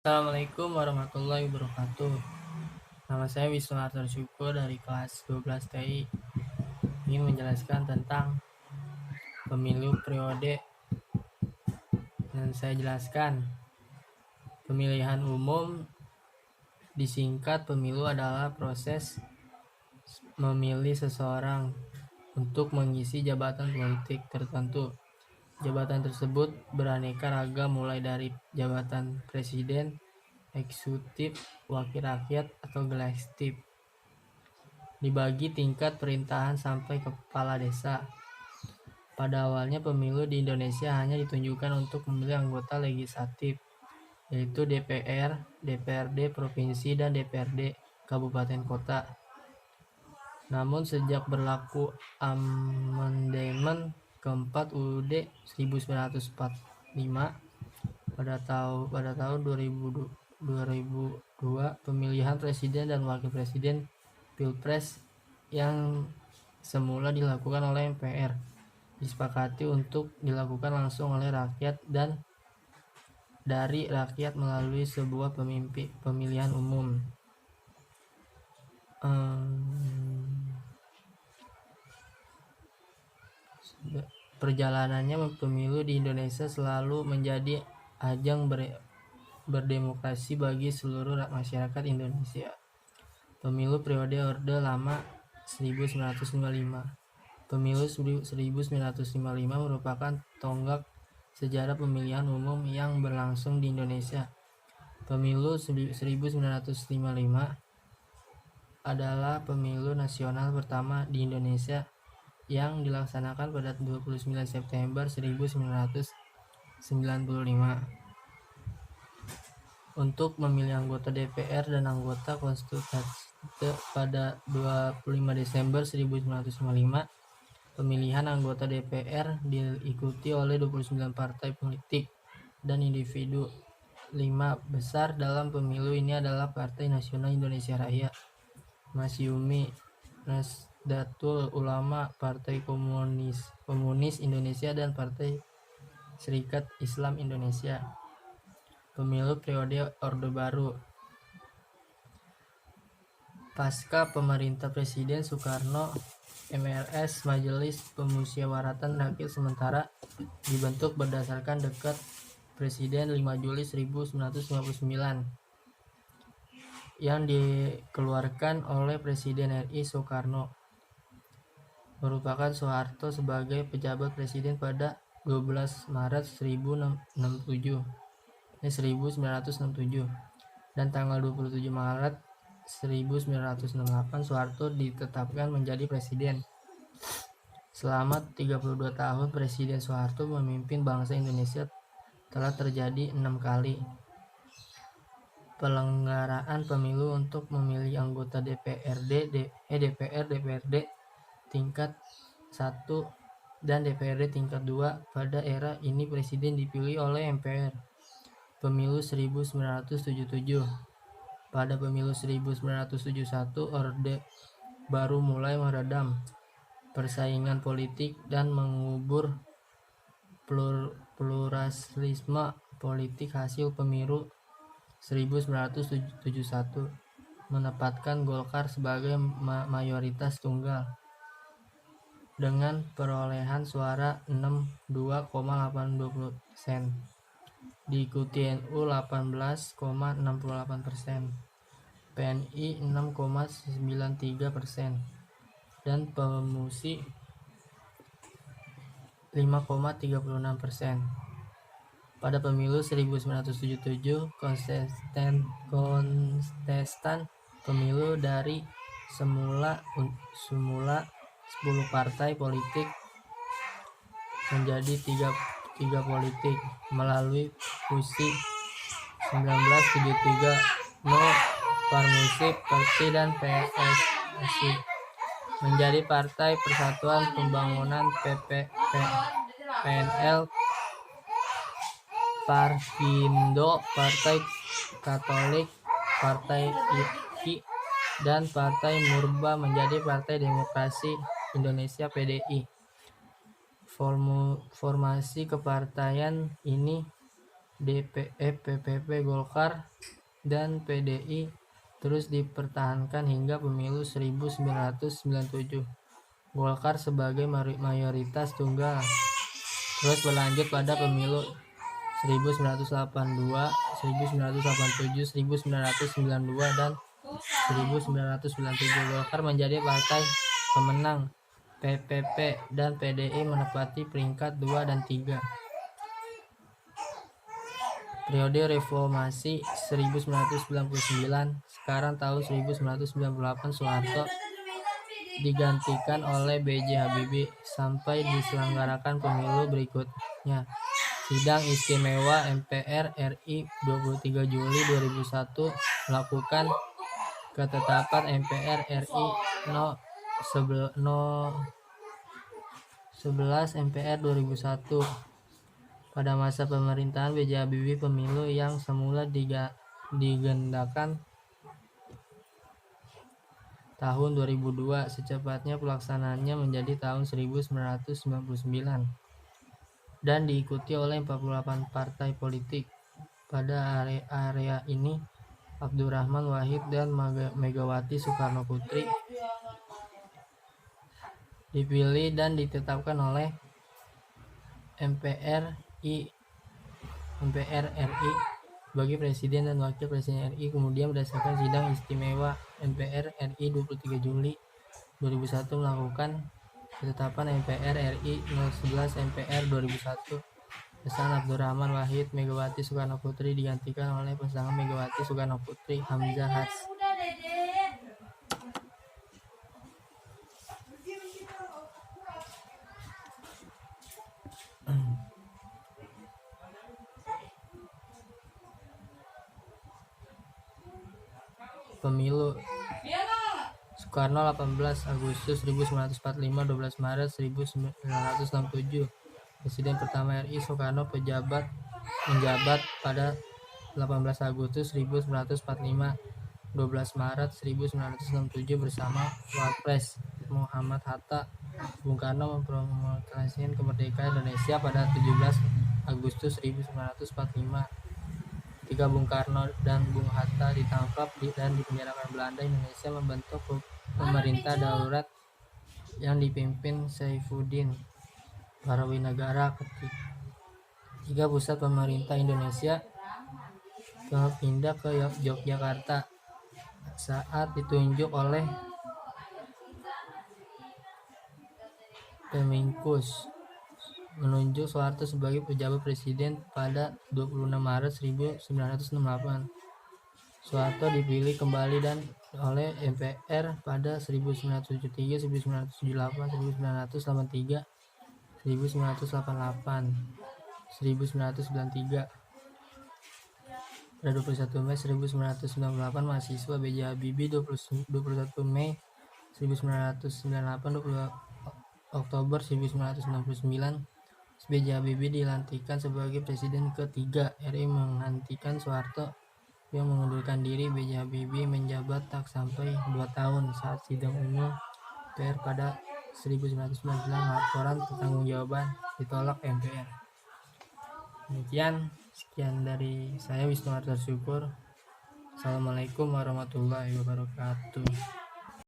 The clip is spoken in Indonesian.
Assalamualaikum warahmatullahi wabarakatuh. Nama saya Wisnu Arthur Syukur dari kelas 12 TI. Ingin menjelaskan tentang pemilu periode dan saya jelaskan. Pemilihan umum disingkat pemilu adalah proses memilih seseorang untuk mengisi jabatan politik tertentu. Jabatan tersebut beraneka ragam mulai dari jabatan presiden, eksekutif, wakil rakyat, atau legislatif. Dibagi tingkat perintahan sampai kepala desa. Pada awalnya pemilu di Indonesia hanya ditunjukkan untuk memilih anggota legislatif, yaitu DPR, DPRD provinsi, dan DPRD kabupaten kota. Namun sejak berlaku amandemen keempat UUD 1945 pada tahun 2002, pemilihan presiden dan wakil presiden Pilpres yang semula dilakukan oleh MPR disepakati untuk dilakukan langsung oleh rakyat dan dari rakyat melalui sebuah pemilihan umum. Perjalanannya pemilu di Indonesia selalu menjadi ajang berdemokrasi bagi seluruh masyarakat Indonesia. Pemilu periode Orde Lama 1955. Pemilu 1955 merupakan tonggak sejarah pemilihan umum yang berlangsung di Indonesia. Pemilu 1955 adalah pemilu nasional pertama di Indonesia yang dilaksanakan pada 29 September 1995 untuk memilih anggota DPR dan anggota konstitusi. Pada 25 Desember 1955, pemilihan anggota DPR diikuti oleh 29 partai politik dan individu. 5 besar dalam pemilu ini adalah Partai Nasional Indonesia Raya, Masyumi, Nahdlatul Ulama, Partai Komunis Indonesia, dan Partai Serikat Islam Indonesia. Pemilu periode Orde Baru. Pasca pemerintah Presiden Soekarno, MRS Majelis Pemusyawaratan Rakyat Sementara dibentuk berdasarkan Dekret Presiden 5 Juli 1959 yang dikeluarkan oleh Presiden RI Soekarno, merupakan Soeharto sebagai pejabat presiden pada 12 Maret 1967 dan tanggal 27 Maret 1968 Soeharto ditetapkan menjadi presiden. Selama 32 tahun Presiden Soeharto memimpin bangsa Indonesia telah terjadi 6 kali pelanggaran pemilu untuk memilih anggota DPR, DPRD tingkat 1 dan DPRD tingkat 2. Pada era ini presiden dipilih oleh MPR. Pemilu 1977. Pada pemilu 1971, Orde Baru mulai meredam persaingan politik dan mengubur pluralisme politik. Hasil pemilu 1971 menempatkan Golkar sebagai mayoritas tunggal dengan perolehan suara 62,82%, diikuti NU 18,68%, PNI 6,93%, dan Pemusi 5,36%. Pada pemilu 1977, kontestan pemilu dari semula 10 partai politik menjadi 3 politik melalui fusi 1973, No Parmusik Party dan PSSI menjadi Partai Persatuan Pembangunan PNL, Parvindo, Partai Katolik, Partai IKI, dan Partai Murba menjadi Partai Demokrasi Indonesia PDI. Formasi kepartaian ini PPP Golkar dan PDI terus dipertahankan hingga pemilu 1997. Golkar sebagai mayoritas tunggal terus berlanjut pada pemilu 1982, 1987, 1992, dan 1997. Golkar menjadi partai pemenang. PPP dan PDI menempati peringkat 2 dan 3. Periode reformasi 1999, sekarang tahun 1998, Soeharto digantikan oleh B.J. Habibie sampai diselenggarakan pemilu berikutnya. Sidang Istimewa MPR RI 23 Juli 2001 melakukan ketetapan MPR RI No. 11 MPR 2001. Pada masa pemerintahan B.J. Habibie, pemilu yang semula digendakan tahun 2002 secepatnya pelaksanaannya menjadi tahun 1999 dan diikuti oleh 48 partai politik. Pada area ini, Abdurrahman Wahid dan Megawati Soekarno Putri dipilih dan ditetapkan oleh MPR RI bagi Presiden dan Wakil Presiden RI. Kemudian berdasarkan Sidang Istimewa MPR RI 23 Juli 2001 melakukan ketetapan MPR RI 011 MPR 2001. Pasangan Abdurrahman Wahid Megawati Soekarno Putri digantikan oleh pasangan Megawati Soekarno Putri Hamzah Has. Pemilu Soekarno 18 Agustus 1945, 12 Maret 1967. Presiden pertama RI Soekarno menjabat pada 18 Agustus 1945, 12 Maret 1967 bersama Wapres Muhammad Hatta. Bung Karno memproklamasikan kemerdekaan Indonesia pada 17 Agustus 1945. Ketika Bung Karno dan Bung Hatta ditangkap dan dipenjarakan Belanda, Indonesia membentuk pemerintah darurat yang dipimpin Saifuddin Parwinagara. Ketika pusat pemerintah Indonesia pindah ke Yogyakarta saat ditunjuk oleh Kemenkus menunjuk Soeharto sebagai pejabat presiden pada 26 Maret 1968. Soeharto dipilih kembali dan oleh MPR pada 1973, 1978, 1983, 1988, 1993. Pada 21 Mei 1998, mahasiswa B.J. Habibie. 21 Mei 1998, 20 Oktober 1969, B.J. Habibie dilantikan sebagai presiden ketiga RI menggantikan Soeharto yang mengundurkan diri. B.J. Habibie menjabat tak sampai 2 tahun saat sidang umum MPR pada 1999 laporan pertanggungjawaban ditolak MPR. Sekian dari saya, Wisnu Arta Syukur. Assalamualaikum warahmatullahi wabarakatuh.